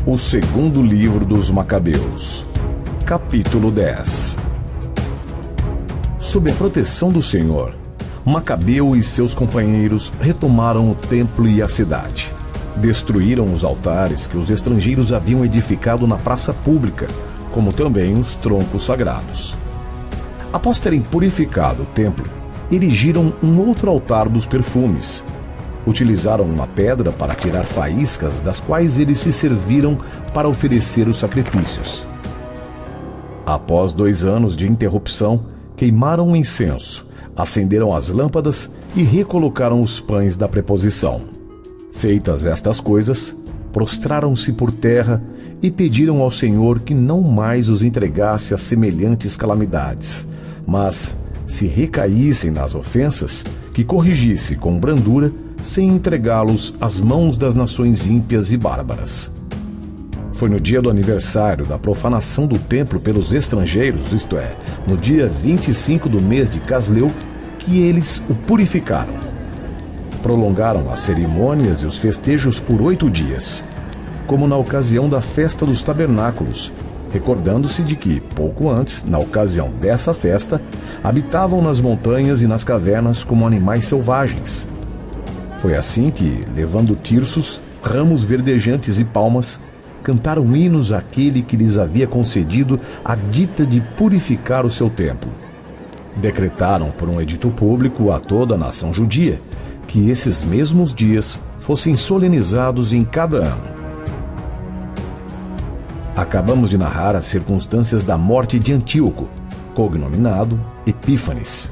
O segundo livro dos Macabeus, capítulo 10. Sob a proteção do Senhor, Macabeu e seus companheiros retomaram o templo e a cidade. Destruíram os altares que os estrangeiros haviam edificado na praça pública, como também os troncos sagrados. Após terem purificado o templo, erigiram um outro altar dos perfumes. Utilizaram uma pedra para tirar faíscas das quais eles se serviram para oferecer os sacrifícios. Após 2 anos de interrupção, queimaram o incenso, acenderam as lâmpadas e recolocaram os pães da preposição. Feitas estas coisas, prostraram-se por terra e pediram ao Senhor que não mais os entregasse a semelhantes calamidades, mas, se recaíssem nas ofensas, que corrigisse com brandura, sem entregá-los às mãos das nações ímpias e bárbaras. Foi no dia do aniversário da profanação do templo pelos estrangeiros, isto é, no dia 25 do mês de Casleu, que eles o purificaram. Prolongaram as cerimônias e os festejos por 8 dias, como na ocasião da festa dos tabernáculos, recordando-se de que, pouco antes, na ocasião dessa festa, habitavam nas montanhas e nas cavernas como animais selvagens. Foi assim que, levando tirsos, ramos verdejantes e palmas, cantaram hinos àquele que lhes havia concedido a dita de purificar o seu templo. Decretaram por um edito público a toda a nação judia que esses mesmos dias fossem solenizados em cada ano. Acabamos de narrar as circunstâncias da morte de Antíoco, cognominado Epífanes.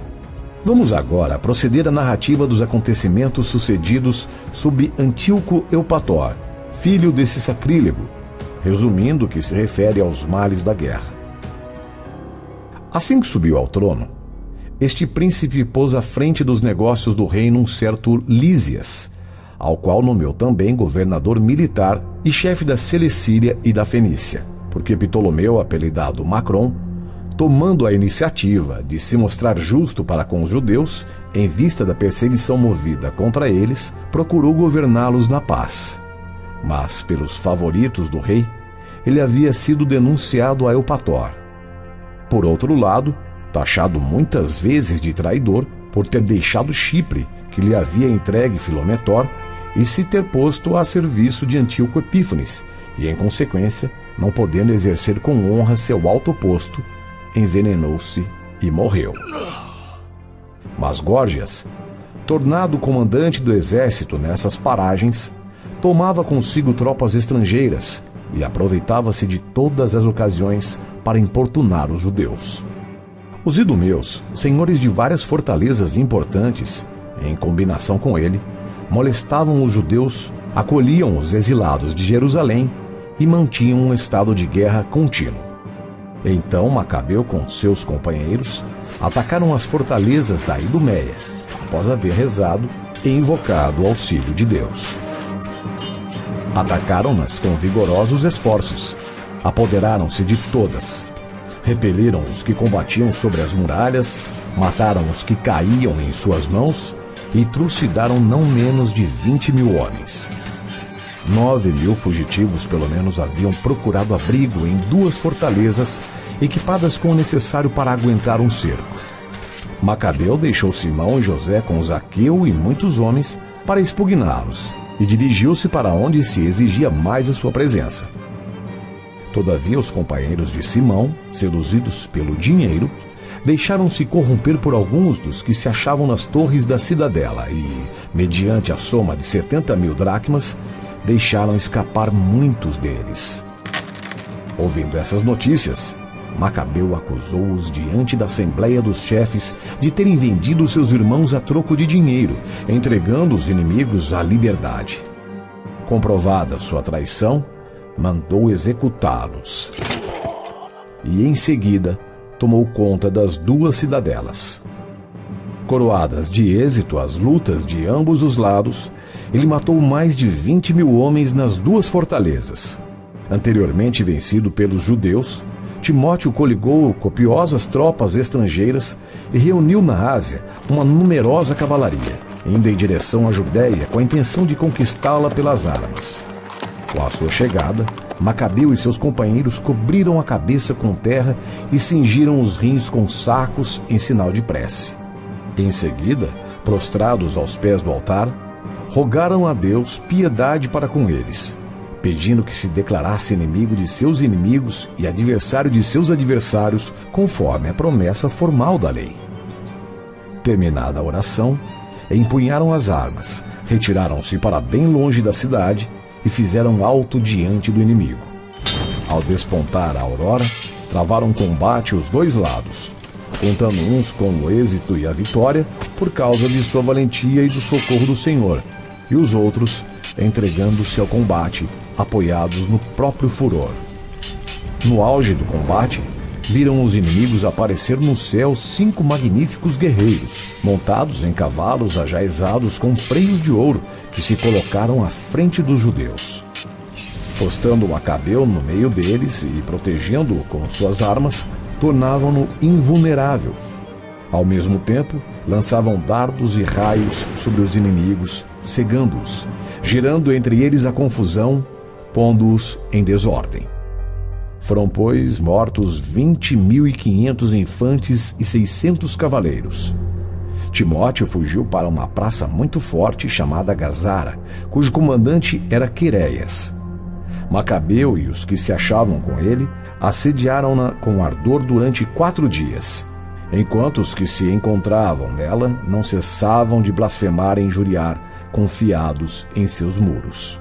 Vamos agora proceder à narrativa dos acontecimentos sucedidos sob Antíoco Eupator, filho desse sacrílego, resumindo o que se refere aos males da guerra. Assim que subiu ao trono, este príncipe pôs à frente dos negócios do reino um certo Lísias, ao qual nomeou também governador militar e chefe da Celecília e da Fenícia, porque Ptolomeu, apelidado Macron, tomando a iniciativa de se mostrar justo para com os judeus, em vista da perseguição movida contra eles, procurou governá-los na paz. Mas, pelos favoritos do rei, ele havia sido denunciado a Eupator. Por outro lado, taxado muitas vezes de traidor por ter deixado Chipre, que lhe havia entregue Filometor, e se ter posto a serviço de Antíoco Epífanes, e, em consequência, não podendo exercer com honra seu alto posto, envenenou-se e morreu. Mas Górgias, tornado comandante do exército nessas paragens, tomava consigo tropas estrangeiras e aproveitava-se de todas as ocasiões para importunar os judeus. Os idumeus, senhores de várias fortalezas importantes, em combinação com ele, molestavam os judeus, acolhiam os exilados de Jerusalém e mantinham um estado de guerra contínuo. Então Macabeu, com seus companheiros, atacaram as fortalezas da Idumeia, após haver rezado e invocado o auxílio de Deus. Atacaram-nas com vigorosos esforços, apoderaram-se de todas, repeliram os que combatiam sobre as muralhas, mataram os que caíam em suas mãos e trucidaram não menos de 20.000 homens. 9.000 fugitivos, pelo menos, haviam procurado abrigo em 2 fortalezas, equipadas com o necessário para aguentar um cerco. Macabeu deixou Simão e José com Zaqueu e muitos homens para expugná-los e dirigiu-se para onde se exigia mais a sua presença. Todavia, os companheiros de Simão, seduzidos pelo dinheiro, deixaram-se corromper por alguns dos que se achavam nas torres da cidadela e, mediante a soma de 70.000 dracmas, deixaram escapar muitos deles. Ouvindo essas notícias, Macabeu acusou-os diante da assembleia dos chefes de terem vendido seus irmãos a troco de dinheiro, entregando os inimigos à liberdade. Comprovada sua traição, mandou executá-los. E, em seguida, tomou conta das 2 cidadelas. Coroadas de êxito as lutas de ambos os lados, ele matou mais de 20.000 homens nas 2 fortalezas. Anteriormente vencido pelos judeus, Timóteo coligou copiosas tropas estrangeiras e reuniu na Ásia uma numerosa cavalaria, indo em direção à Judéia com a intenção de conquistá-la pelas armas. Com a sua chegada, Macabeu e seus companheiros cobriram a cabeça com terra e cingiram os rins com sacos em sinal de prece. Em seguida, prostrados aos pés do altar, rogaram a Deus piedade para com eles, pedindo que se declarasse inimigo de seus inimigos e adversário de seus adversários, conforme a promessa formal da lei. Terminada a oração, empunharam as armas, retiraram-se para bem longe da cidade e fizeram alto diante do inimigo. Ao despontar a aurora, travaram combate os dois lados, contando uns com o êxito e a vitória por causa de sua valentia e do socorro do Senhor, e os outros entregando-se ao combate, apoiados no próprio furor. No auge do combate, viram os inimigos aparecer no céu 5 magníficos guerreiros, montados em cavalos ajaezados com freios de ouro, que se colocaram à frente dos judeus. Postando Macabeu no meio deles e protegendo-o com suas armas, tornavam-no invulnerável. Ao mesmo tempo, lançavam dardos e raios sobre os inimigos, cegando-os, gerando entre eles a confusão, pondo-os em desordem. Foram, pois, mortos 20.500 infantes e 600 cavaleiros. Timóteo fugiu para uma praça muito forte chamada Gazara, cujo comandante era Queréias. Macabeu e os que se achavam com ele assediaram-na com ardor durante 4 dias, enquanto os que se encontravam nela não cessavam de blasfemar e injuriar, confiados em seus muros.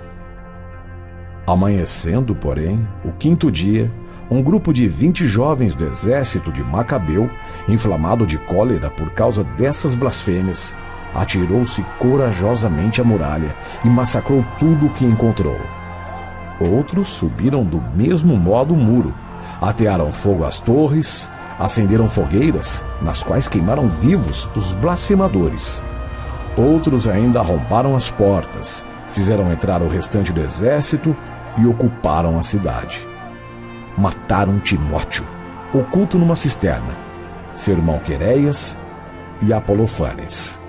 Amanhecendo, porém, o 5º dia, um grupo de 20 jovens do exército de Macabeu, inflamado de cólera por causa dessas blasfêmias, atirou-se corajosamente à muralha e massacrou tudo o que encontrou. Outros subiram do mesmo modo o muro, atearam fogo às torres, acenderam fogueiras, nas quais queimaram vivos os blasfemadores. Outros ainda arrombaram as portas, fizeram entrar o restante do exército e ocuparam a cidade. Mataram Timóteo, oculto numa cisterna, seu irmão Queréias e Apolofanes.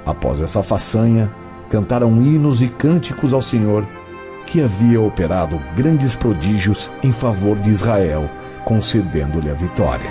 Após essa façanha, cantaram hinos e cânticos ao Senhor, que havia operado grandes prodígios em favor de Israel, concedendo-lhe a vitória.